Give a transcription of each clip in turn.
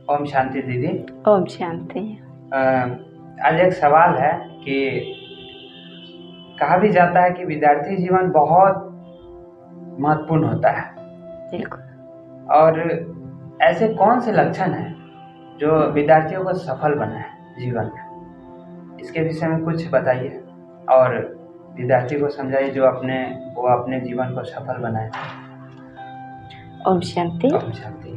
ओम शांति दीदी। ओम शांति। आज एक सवाल है कि कहा भी जाता है कि विद्यार्थी जीवन बहुत महत्वपूर्ण होता है, बिल्कुल। और ऐसे कौन से लक्षण हैं जो विद्यार्थियों को सफल बनाए जीवन में, इसके विषय में कुछ बताइए और विद्यार्थी को समझाइए जो अपने जीवन को सफल बनाए। ओम शांति। ओम शांति।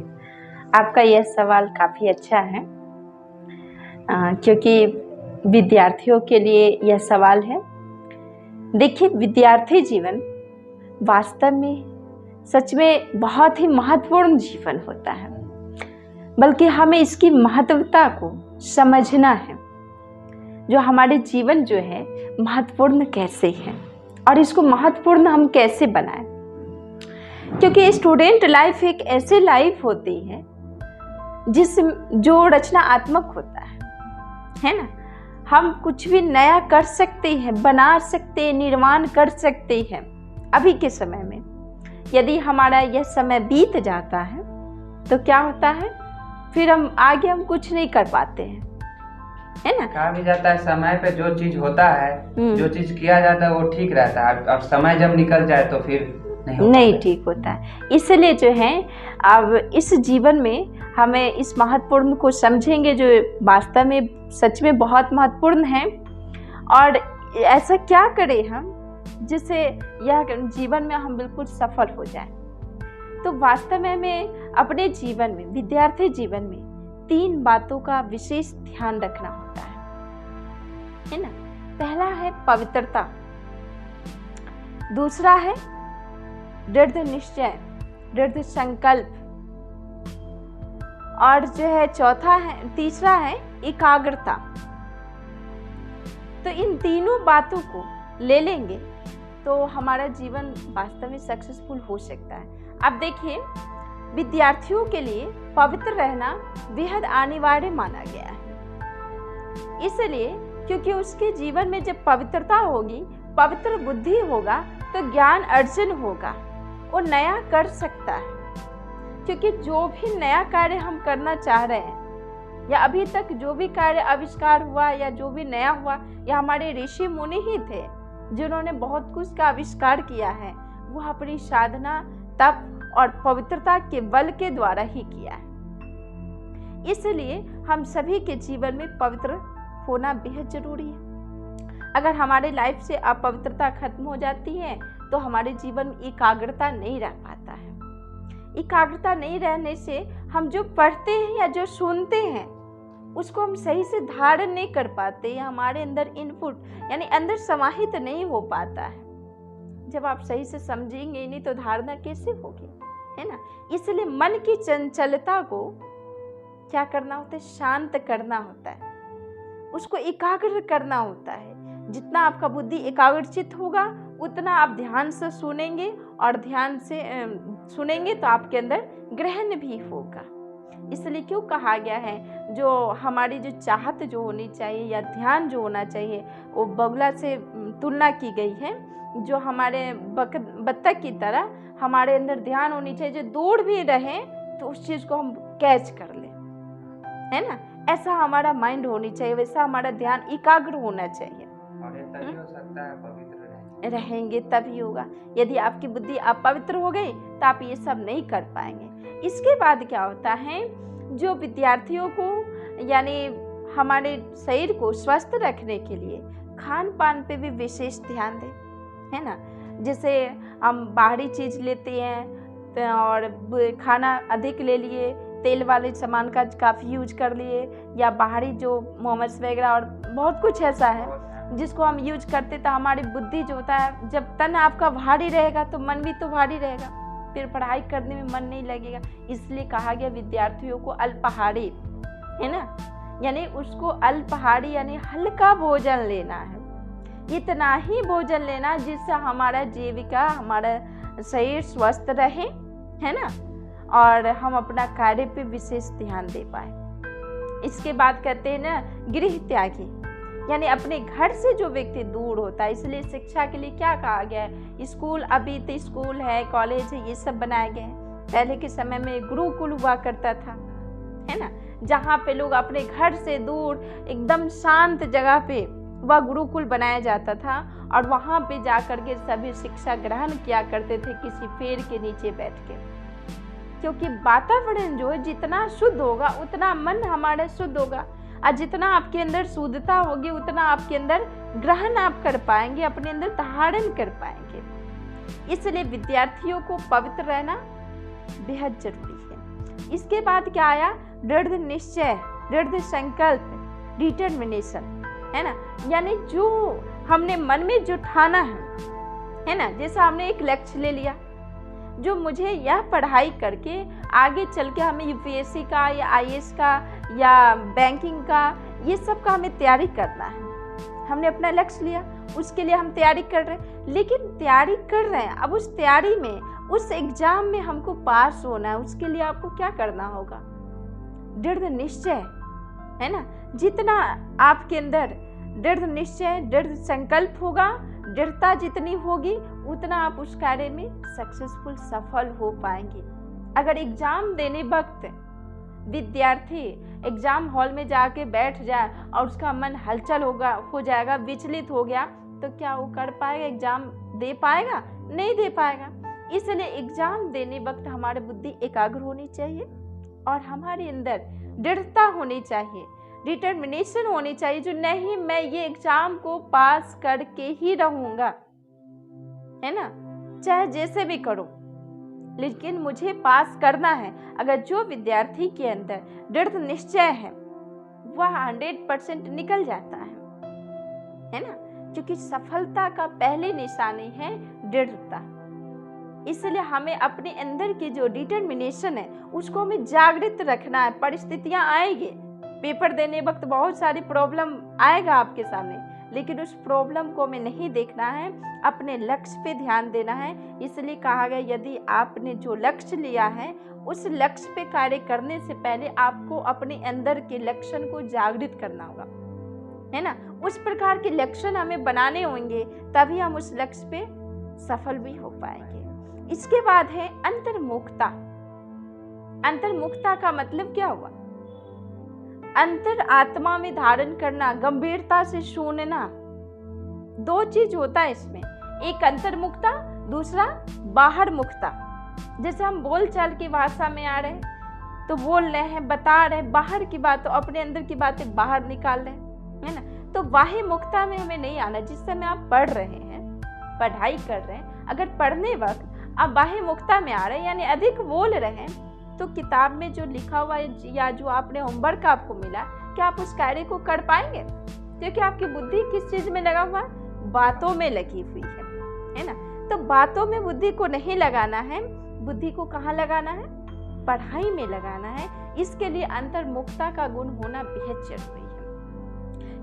आपका यह सवाल काफ़ी अच्छा है, क्योंकि विद्यार्थियों के लिए यह सवाल है। देखिए, विद्यार्थी जीवन वास्तव में सच में बहुत ही महत्वपूर्ण जीवन होता है, बल्कि हमें इसकी महत्वता को समझना है। जो हमारे जीवन जो है महत्वपूर्ण कैसे है और इसको महत्वपूर्ण हम कैसे बनाएं, क्योंकि स्टूडेंट लाइफ एक ऐसी लाइफ होती है जो रचनात्मक होता है ना। हम कुछ भी नया कर सकते हैं, बना सकते हैं, निर्माण कर सकते हैं। अभी के समय में यदि हमारा यह समय बीत जाता है तो क्या होता है, फिर हम कुछ नहीं कर पाते हैं, है ना। कहा भी जाता है समय पे जो चीज होता है, जो चीज किया जाता है वो ठीक रहता है, और समय जब निकल जाए तो फिर नहीं ठीक होता है। इसलिए जो है अब इस जीवन में हमें इस महत्वपूर्ण को समझेंगे जो वास्तव में सच में बहुत महत्वपूर्ण है, और ऐसा क्या करें हम जिससे यह जीवन में हम बिल्कुल सफल हो जाएं। तो वास्तव में हमें अपने जीवन में, विद्यार्थी जीवन में 3 बातों का विशेष ध्यान रखना होता है ना। पहला है पवित्रता, दूसरा है दृढ़ निश्चय, दृढ़ संकल्प, और जो है तीसरा है एकाग्रता। तो इन तीनों बातों को ले लेंगे तो हमारा जीवन वास्तव में सक्सेसफुल हो सकता है। अब देखिए, विद्यार्थियों के लिए पवित्र रहना बेहद अनिवार्य माना गया है, इसलिए क्योंकि उसके जीवन में जब पवित्रता होगी, पवित्र बुद्धि होगा तो ज्ञान अर्जन होगा, वो नया कर सकता है। क्योंकि जो भी नया कार्य हम करना चाह रहे हैं, या अभी तक जो भी कार्य आविष्कार हुआ या जो भी नया हुआ, या हमारे ऋषि मुनि ही थे जिन्होंने बहुत कुछ का आविष्कार किया है, वो अपनी साधना, तप और पवित्रता के बल के द्वारा ही किया है। इसलिए हम सभी के जीवन में पवित्र होना बेहद जरूरी है। अगर हमारे लाइफ से अपवित्रता खत्म हो जाती है तो हमारे जीवन में एकाग्रता नहीं रह पाता है। एकाग्रता नहीं रहने से हम जो पढ़ते हैं या जो सुनते हैं उसको हम सही से धारण नहीं कर पाते, या हमारे अंदर इनपुट यानी अंदर समाहित नहीं हो पाता है। जब आप सही से समझेंगे नहीं तो धारणा कैसे होगी, है ना। इसलिए मन की चंचलता को क्या करना होता है, शांत करना होता है, उसको एकाग्र करना होता है। जितना आपका बुद्धि एकाग्रचित होगा उतना आप ध्यान से सुनेंगे, और ध्यान से सुनेंगे तो आपके अंदर ग्रहण भी होगा। इसलिए क्यों कहा गया है, जो हमारी जो चाहत जो होनी चाहिए या ध्यान जो होना चाहिए, वो बगुला से तुलना की गई है। जो हमारे बत्तख की तरह हमारे अंदर ध्यान होनी चाहिए, जो दूर भी रहे तो उस चीज़ को हम कैच कर लें, है ना। ऐसा हमारा माइंड होनी चाहिए, वैसा हमारा ध्यान एकाग्र होना चाहिए। और ये तभी हो सकता है पवित्र रहेंगे तभी होगा। यदि आपकी बुद्धि अपवित्र हो गई तो आप ये सब नहीं कर पाएंगे। इसके बाद क्या होता है, जो विद्यार्थियों को यानी हमारे शरीर को स्वस्थ रखने के लिए खान पान पे भी विशेष ध्यान दें, है ना। जैसे हम बाहरी चीज़ लेते हैं और खाना अधिक ले लिए, तेल वाले सामान का काफ़ी यूज कर लिए, या बाहरी जो मोमोज वगैरह और बहुत कुछ ऐसा है जिसको हम यूज करते, तो हमारी बुद्धि जो होता है, जब तन आपका भारी रहेगा तो मन भी तो भारी रहेगा, फिर पढ़ाई करने में मन नहीं लगेगा। इसलिए कहा गया विद्यार्थियों को अल्पाहारी, है ना, यानी उसको अल्पाहारी यानी हल्का भोजन लेना है। इतना ही भोजन लेना जिससे हमारा जीविका, हमारा शरीर स्वस्थ रहे, है ना, और हम अपना कार्य पे विशेष ध्यान दे पाए। इसके बाद कहते हैं ना गृह त्यागी, यानी अपने घर से जो व्यक्ति दूर होता है। इसलिए शिक्षा के लिए क्या कहा गया है, स्कूल, अभी तो स्कूल है, कॉलेज है, ये सब बनाए गए हैं। पहले के समय में गुरुकुल हुआ करता था, है ना, जहाँ पे लोग अपने घर से दूर एकदम शांत जगह पे वह गुरुकुल बनाया जाता था और वहाँ पे जा कर के सभी शिक्षा ग्रहण किया करते थे किसी पेड़ के नीचे बैठ के। क्योंकि वातावरण जो है जितना शुद्ध होगा उतना मन हमारा शुद्ध होगा, और जितना आपके अंदर शुद्धता होगी उतना आपके अंदर ग्रहण आप कर पाएंगे, अपने अंदर धारण कर पाएंगे। इसलिए विद्यार्थियों को पवित्र रहना बेहद जरूरी है। इसके बाद क्या आया? दृढ़ निश्चय, दृढ़ संकल्प, डिटर्मिनेशन, है ना। यानी जो हमने मन में जो ठाना है ना, जैसे हमने एक लक्ष्य ले लिया, जो मुझे यह पढ़ाई करके आगे चल के हमें यूपीएससी का या आईएएस का या बैंकिंग का ये सब का हमें तैयारी करना है। हमने अपना लक्ष्य लिया, उसके लिए हम तैयारी कर रहे हैं, लेकिन तैयारी कर रहे हैं, अब उस तैयारी में, उस एग्जाम में हमको पास होना है, उसके लिए आपको क्या करना होगा? दृढ़ निश्चय, है ना। जितना आपके अंदर दृढ़ निश्चय, दृढ़ संकल्प होगा, दृढ़ता जितनी होगी उतना आप उस कार्य में सक्सेसफुल, सफल हो पाएंगे। अगर एग्जाम देने वक्त विद्यार्थी एग्जाम हॉल में जाके बैठ जाए और उसका मन हलचल हो जाएगा, विचलित हो गया, तो क्या वो कर पाएगा? एग्जाम दे पाएगा? नहीं दे पाएगा। इसलिए एग्जाम देने वक्त हमारी बुद्धि एकाग्र होनी चाहिए और हमारे अंदर दृढ़ता होनी चाहिए, डिटर्मिनेशन होनी चाहिए, जो नहीं मैं ये एग्जाम को पास करके ही रहूंगा, है ना, चाहे जैसे भी करो, लेकिन मुझे पास करना है। अगर जो विद्यार्थी के अंदर दृढ़ निश्चय है वह 100% निकल जाता है ना, क्योंकि सफलता का पहली निशानी है दृढ़ता। इसलिए हमें अपने अंदर की जो डिटर्मिनेशन है उसको हमें जागृत रखना है। परिस्थितियां आएगी, पेपर देने वक्त बहुत सारी प्रॉब्लम आएगा आपके सामने, लेकिन उस प्रॉब्लम को हमें नहीं देखना है, अपने लक्ष्य पे ध्यान देना है। इसलिए कहा गया यदि आपने जो लक्ष्य लिया है उस लक्ष्य पे कार्य करने से पहले आपको अपने अंदर के लक्षण को जागृत करना होगा, है ना। उस प्रकार के लक्षण हमें बनाने होंगे, तभी हम उस लक्ष्य पे सफल भी हो पाएंगे। इसके बाद है अंतर्मुखता। अंतर्मुखता का मतलब क्या हुआ? अंतर आत्मा में धारण करना, गंभीरता से सुनना। दो चीज होता है इसमें, एक अंतर्मुखता, दूसरा बाहर मुखता। जैसे हम बोल चाल की भाषा में आ रहे हैं तो बोल रहे हैं, बता रहे हैं बाहर की बात, तो अपने अंदर की बातें बाहर निकाल रहे हैं, है ना। तो बाह्य मुखता में हमें नहीं आना। जिस समय आप पढ़ रहे हैं, पढ़ाई कर रहे हैं, अगर पढ़ने वक्त आप बाह्य मुखता में आ रहे हैं यानी अधिक बोल रहे हैं, तो किताब में जो लिखा हुआ है या जो आपने होमवर्क आपको मिला, क्या आप उस कार्य को कर पाएंगे? क्योंकि आपकी बुद्धि किस चीज में लगा हुआ है? बातों में लगी हुई है ना। तो बातों में बुद्धि को नहीं लगाना है, बुद्धि को कहाँ लगाना है? पढ़ाई में लगाना है। इसके लिए अंतर्मुखता का गुण होना बेहद जरूरी है।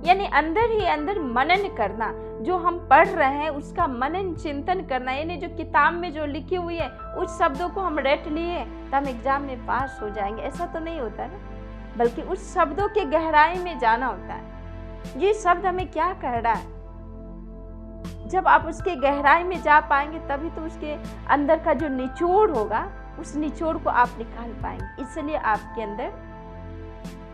यानी अंदर ही अंदर मनन करना, जो हम पढ़ रहे हैं उसका मनन चिंतन करना। यानी जो किताब में जो लिखी हुई है उस शब्दों को हम रट लिए तो हम एग्जाम में पास हो जाएंगे, ऐसा तो नहीं होता है, बल्कि उस शब्दों के गहराई में जाना होता है। ये शब्द हमें क्या कह रहा है? जब आप उसके गहराई में जा पाएंगे तभी तो उसके अंदर का जो निचोड़ होगा उस निचोड़ को आप निकाल पाएंगे। इसलिए आपके अंदर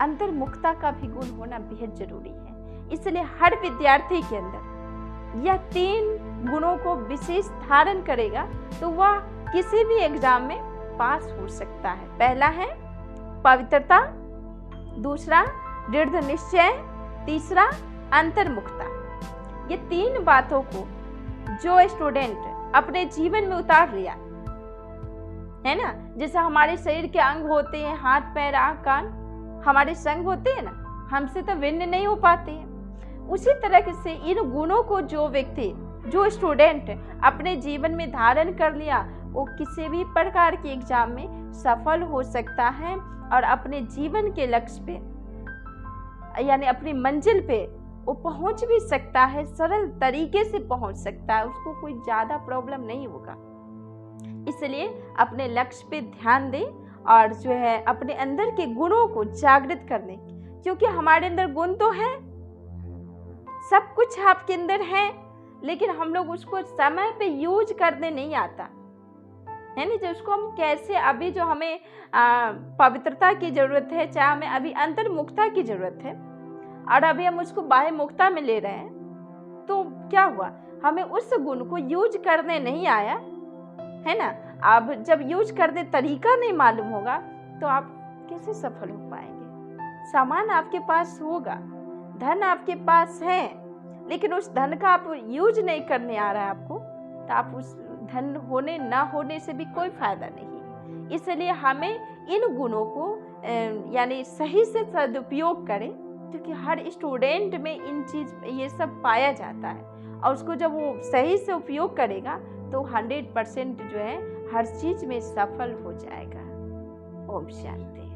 अंतर्मुखता का भी गुण होना बेहद जरूरी है। इसलिए हर विद्यार्थी के अंदर यह 3 गुणों को विशेष धारण करेगा तो वह किसी भी एग्जाम में पास हो सकता है। पहला है पवित्रता, दूसरा दृढ़ निश्चय, तीसरा अंतर्मुखता। ये 3 बातों को जो स्टूडेंट अपने जीवन में उतार लिया, है ना, जैसे हमारे शरीर के अंग होते हैं, हाथ पैर आँख कान हमारे संग होते हैं ना, हमसे तो भिन्न नहीं हो पाते हैं, उसी तरह से इन गुणों को जो व्यक्ति, जो स्टूडेंट अपने जीवन में धारण कर लिया, वो किसी भी प्रकार के एग्जाम में सफल हो सकता है और अपने जीवन के लक्ष्य पे यानी अपनी मंजिल पे वो पहुंच भी सकता है, सरल तरीके से पहुंच सकता है, उसको कोई ज़्यादा प्रॉब्लम नहीं होगा। इसलिए अपने लक्ष्य पे ध्यान दें और जो है अपने अंदर के गुणों को जागृत करने, क्योंकि हमारे अंदर गुण तो है, सब कुछ आपके अंदर है, लेकिन हम लोग उसको समय पे यूज करने नहीं आता, है ना, जो उसको हम कैसे अभी जो हमें पवित्रता की ज़रूरत है, चाहे हमें अभी अंतर्मुखता की ज़रूरत है, और अभी हम उसको बाह्य मुक्ता में ले रहे हैं, तो क्या हुआ, हमें उस गुण को यूज करने नहीं आया, है ना। अब जब यूज करने तरीका नहीं मालूम होगा तो आप कैसे सफल हो पाएंगे। सामान आपके पास होगा, धन आपके पास है, लेकिन उस धन का आप यूज नहीं करने आ रहा है आपको, तो आप उस धन होने ना होने से भी कोई फायदा नहीं। इसलिए हमें इन गुणों को यानी सही से सदुपयोग करें, क्योंकि हर स्टूडेंट में ये सब पाया जाता है, और उसको जब वो सही से उपयोग करेगा तो 100% जो है हर चीज में सफल हो जाएगा। ओम शांति।